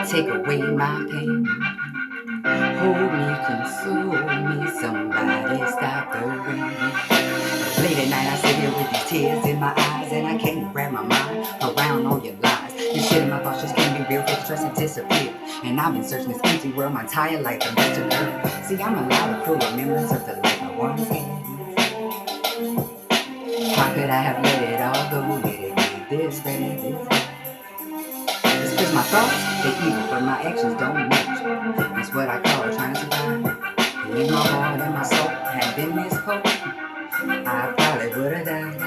Take away my pain. Hold me, console me, somebody stop the rain. Late at night I sit here with these tears in my eyes, and I can't wrap my mind around all your lies. This shit in my thoughts just can't be real, fake stress and disappear. And I've been searching this empty world my entire life, I'm just a girl. See, I'm alive full of memories of the life I once had. How could I have let it all go? Did it get this bad? It's cause my thoughts, they evil, but my actions don't match. That's what I call trying to survive. And if my heart and my soul had been this cold, I probably would've died.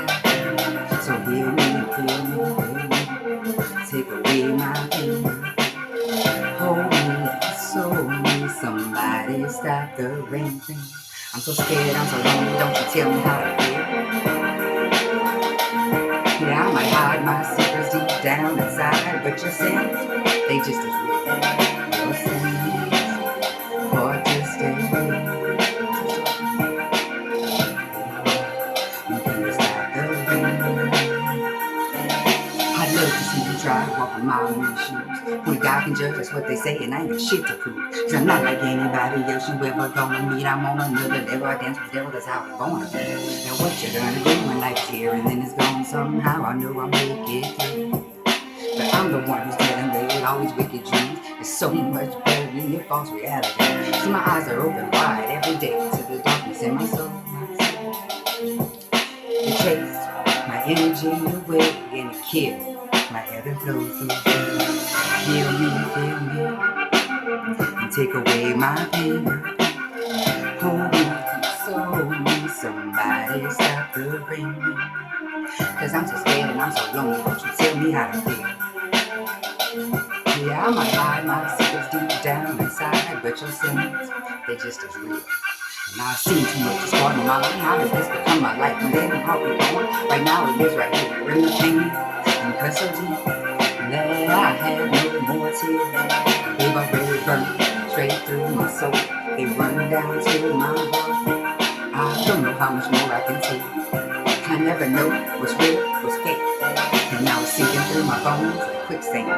So heal me, heal me, heal me. Take away my pain. Hold me, console me, somebody stop the rain. I'm so scared, I'm so lonely, don't you tell me how to feel. Yeah, I might hide my secrets deep down inside, but your sins, they just as real. Your sins are just as real. You can't stop the rain. I'd love to see you try walking my own shoes. When God can judge, that's what they say, and I ain't got shit to prove. Cause I'm not like anybody else you ever gonna meet. I'm on another level, I dance with the devil, that's how I'm gonna be. Now what you gonna do when life's here and then it's gone somehow? I know I'll make it through. But I'm the one who's telling with all these wicked dreams. It's so much better than your false reality. See, my eyes are open wide every day to the darkness in my soul. It takes my energy away and it kills my ebb and flow through. Heal me, and take away my pain. Hold me, console me, somebody stop the rain. Cause I'm so scared and I'm so lonely, won't you tell me how to feel? Yeah, I might hide my secrets deep down inside, but your sins, they just as real. And I've seen too much, it's part of my life. How does this become my life? And then how we going? Right now it is right here in the pain and custody. That I have no more tears. They've already burned straight through my soul. They run down to my heart. I don't know how much more I can take. I never know what's real, what's fake. And now it's sinking through my bones like quicksand.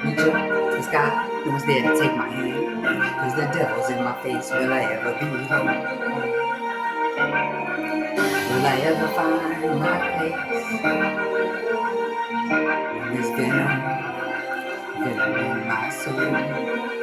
Reach up to the sky, it was there to take my hand. Cause the devil's in my face, will I ever be whole? Will I ever find my place? When this venom in my soul.